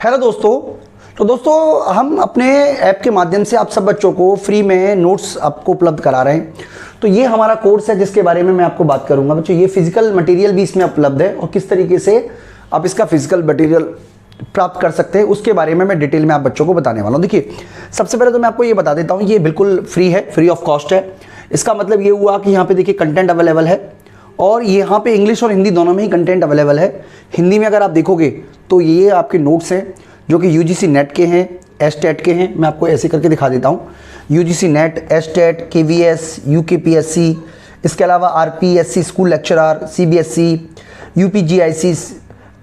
Hello दोस्तों। तो दोस्तों हम अपने ऐप के माध्यम से आप सब बच्चों को फ्री में नोट्स आपको उपलब्ध करा रहे हैं। तो ये हमारा कोर्स है जिसके बारे में मैं आपको बात करूंगा बच्चों। ये फिजिकल मटेरियल भी इसमें उपलब्ध है और किस तरीके से आप इसका फिजिकल मटेरियल प्राप्त कर सकते हैं उसके बारे में मैं डिटेल में आप बच्चों को बताने वाला हूँ। देखिए, सबसे पहले तो मैं आपको ये बता देता हूँ, ये बिल्कुल फ्री है, फ्री ऑफ कॉस्ट है। इसका मतलब ये हुआ कि यहाँ पे देखिए कंटेंट अवेलेबल है और यहाँ पे इंग्लिश और हिंदी दोनों में ही कंटेंट अवेलेबल है। हिंदी में अगर आप देखोगे तो ये आपके नोट्स हैं जो कि यूजीसी नेट के हैं, एसटेट के हैं। मैं आपको ऐसे करके दिखा देता हूँ, UGC net, STET, KVS, UKPSC, इसके अलावा आरपीएससी स्कूल लेक्चरर, सीबीएसई, यूपीजीआईसी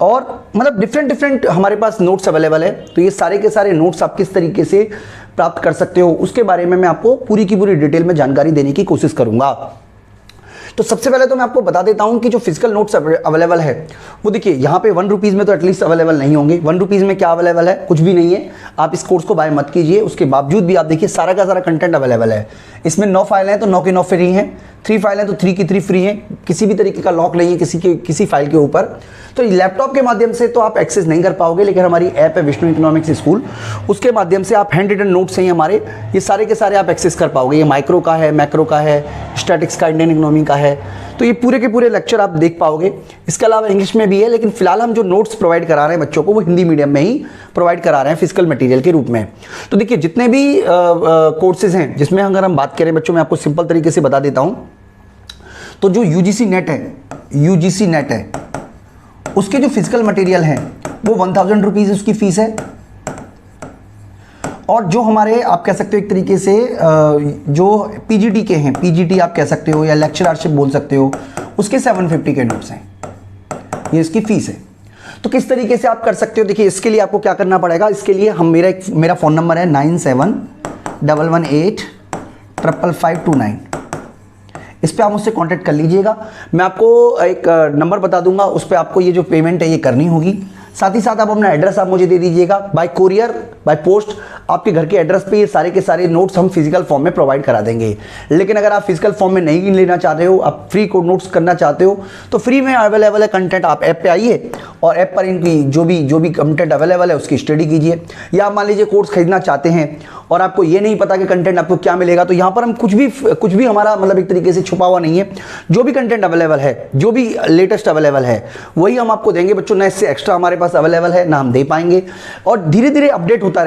और मतलब डिफरेंट हमारे पास नोट्स अवेलेबल है। तो ये सारे के सारे नोट्स आप किस तरीके से प्राप्त कर सकते हो उसके बारे में मैं आपको पूरी की पूरी डिटेल में जानकारी देने की कोशिश करूँगा। तो सबसे पहले तो मैं आपको बता देता हूं कि जो फिजिकल नोट्स अवेलेबल है वो देखिए यहाँ पे 1 रुपीज़ में तो एटलीस्ट अवेलेबल नहीं होंगे। 1 रुपीज़ में क्या अवेलेबल है? कुछ भी नहीं है। आप इस कोर्स को बाय मत कीजिए, उसके बावजूद भी आप देखिए सारा का सारा कंटेंट अवेलेबल है। इसमें 9 फाइल हैं तो 9 की 9 फ्री हैं, 3 फाइल हैं तो 3 की 3 फ्री हैं। किसी भी तरीके का लॉक नहीं है किसी फाइल के ऊपर। तो लैपटॉप के माध्यम से तो आप एक्सेस नहीं कर पाओगे, लेकिन हमारी ऐप है विष्णु इकोनॉमिक्स स्कूल, उसके माध्यम से आप हैंड रिटन नोट्स हैं हमारे, ये सारे के सारे आप एक्सेस कर पाओगे। ये माइक्रो का है, मैक्रो का है, स्टैटिक्स का, इंडियन इकोनॉमी का है। तो ये पूरे के पूरे लेक्चर आप देख पाओगे। इसके अलावा इंग्लिश में भी है, लेकिन फिलहाल हम जो नोट्स प्रोवाइड करा रहे हैं बच्चों को वो हिंदी मीडियम में ही प्रोवाइड करा रहे हैं फिजिकल मटेरियल के रूप में। तो देखिए जितने भी कोर्सेज हैं जिसमें अगर हम बात करें बच्चों, मैं आपको सिंपल तरीके से बता देता हूँ। तो जो यूजीसी नेट है उसके जो फिजिकल मटेरियल हैं वो 1000 रुपीज़ उसकी फीस है। और जो हमारे आप कह सकते हो एक तरीके से जो पीजीटी के हैं, पीजीटी आप कह सकते हो या लेक्चररशिप बोल सकते हो, उसके 750 के नोट्स हैं, ये इसकी फीस है। तो किस तरीके से आप कर सकते हो? देखिए इसके लिए आपको क्या करना पड़ेगा, इसके लिए हम मेरा फ़ोन नंबर है 9711855529। इस पे आप मुझसे कांटेक्ट कर लीजिएगा। मैं आपको एक नंबर बता दूंगा, उस पर आपको ये जो पेमेंट है ये करनी होगी। साथ ही साथ आप अपना एड्रेस आप मुझे दे दीजिएगा बाय कोरियर, बाय पोस्ट। आपके घर के एड्रेस पे ये सारे के सारे नोट्स हम फिजिकल फॉर्म में प्रोवाइड करा देंगे। लेकिन अगर आप फिजिकल फॉर्म में नहीं लेना चाहते हो, आप फ्री कोड नोट्स करना चाहते हो, तो फ्री में अवेलेबल है कंटेंट। आप ऐप पे आइए और ऐप पर इनकी जो भी कंटेंट अवेलेबल है उसकी स्टडी कीजिए। या आप मान लीजिए कोर्स खरीदना चाहते हैं और आपको ये नहीं पता कि कंटेंट आपको क्या मिलेगा, तो यहाँ पर हम कुछ भी हमारा मतलब एक तरीके से छुपा हुआ नहीं है। जो भी कंटेंट अवेलेबल है, जो भी लेटेस्ट अवेलेबल है वही हम आपको देंगे बच्चों। ना इससे एक्स्ट्रा हमारे पास अवेलेबल है ना हम दे पाएंगे। और धीरे धीरे अपडेट होता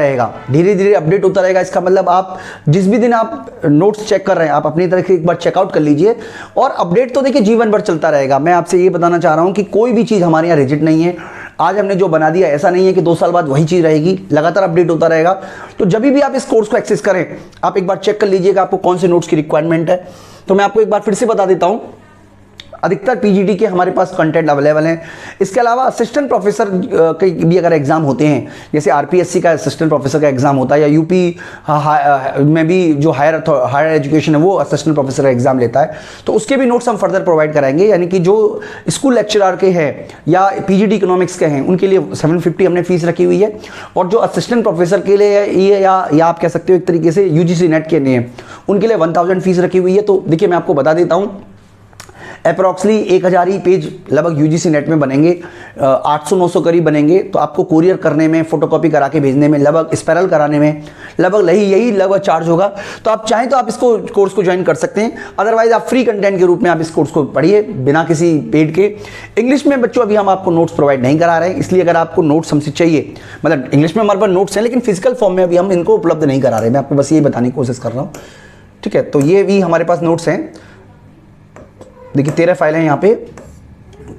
रहेगा, इसका मतलब आप जिस भी दिन आप नोट्स चेक कर रहे हैं आप अपनी तरफ से एक बार चेकआउट कर लीजिए। और अपडेट तो देखिए जीवन भर चलता रहेगा। मैं आपसे ये बताना चाह रहा हूं कि कोई भी चीज़ हमारे यहाँ रिजिड नहीं है। आज हमने जो बना दिया ऐसा नहीं है कि 2 साल बाद वही चीज़ रहेगी, लगातार अपडेट होता रहेगा। तो जब भी आप इस कोर्स को एक्सेस करें आप एक बार चेक कर लीजिएगा आपको कौन से नोट्स की रिक्वायरमेंट है। तो मैं आपको एक बार फिर से बता देता हूँ, अधिकतर पीजीटी के हमारे पास कंटेंट अवेलेबल हैं। इसके अलावा असिस्टेंट प्रोफेसर के भी अगर एग्जाम होते हैं, जैसे आरपीएससी का असिस्टेंट प्रोफेसर का एग्जाम होता है, या यूपी में भी जो हायर एजुकेशन है वो असिस्टेंट प्रोफेसर का एग्जाम लेता है, तो उसके भी नोट्स हम फर्दर प्रोवाइड कराएंगे। यानी कि जो स्कूल लेक्चरर के हैं या पीजीटी इकोनॉमिक्स के हैं उनके लिए 750 हमने फीस रखी हुई है। और जो असिस्टेंट प्रोफेसर के लिए ये या आप कह सकते हो एक तरीके से यूजीसी नेट के लिए उनके लिए 1000 फीस रखी हुई है। तो देखिए मैं आपको बता देता हूँ, अप्रॉक्सली 1000 ही पेज लगभग यूजीसी नेट में बनेंगे, 800-900 करीब बनेंगे। तो आपको कुरियर करने में, फोटोकॉपी करा के भेजने में, लगभग स्पैरल कराने में लगभग यही लगभग चार्ज होगा। तो आप चाहें तो आप इसको कोर्स को ज्वाइन कर सकते हैं, अदरवाइज आप फ्री कंटेंट के रूप में आप इस कोर्स को पढ़िए बिना किसी पेड के। इंग्लिश में बच्चों अभी हम आपको नोट्स प्रोवाइड नहीं करा रहे हैं, इसलिए अगर आपको नोट्स हमसे चाहिए, मतलब इंग्लिश में हमारे पास नोट्स हैं लेकिन फिजिकल फॉर्म में अभी हम इनको उपलब्ध नहीं करा रहे। मैं आपको बस ये बताने की कोशिश कर रहा हूँ, ठीक है। तो ये भी हमारे पास नोट्स हैं, देखिए 13 फाइल हैं यहाँ पे।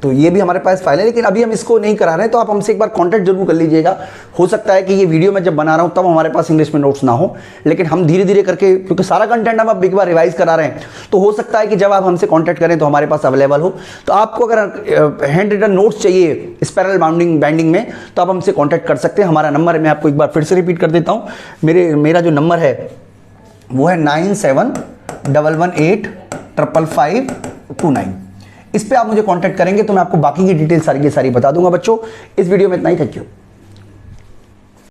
तो ये भी हमारे पास फाइल है, लेकिन अभी हम इसको नहीं करा रहे हैं। तो आप हमसे एक बार कांटेक्ट जरूर कर लीजिएगा। हो सकता है कि ये वीडियो मैं जब बना रहा हूँ तब हमारे पास इंग्लिश में नोट्स ना हो, लेकिन हम धीरे धीरे करके, क्योंकि सारा कंटेंट हम अब एक बार रिवाइज करा रहे हैं, तो हो सकता है कि जब आप हमसे कांटेक्ट करें तो हमारे पास अवेलेबल हो। तो आपको अगर हैंड रिटन नोट्स चाहिए स्पैरल बाइंडिंग में तो आप हमसे कॉन्टैक्ट कर सकते हैं। हमारा नंबर मैं आपको एक बार फिर से रिपीट कर देता हूँ। मेरा जो नंबर है वो है 9711855529। इस पे आप मुझे कांटेक्ट करेंगे तो मैं आपको बाकी की डिटेल सारी की सारी बता दूंगा बच्चों। इस वीडियो में इतना ही, थैंक यू।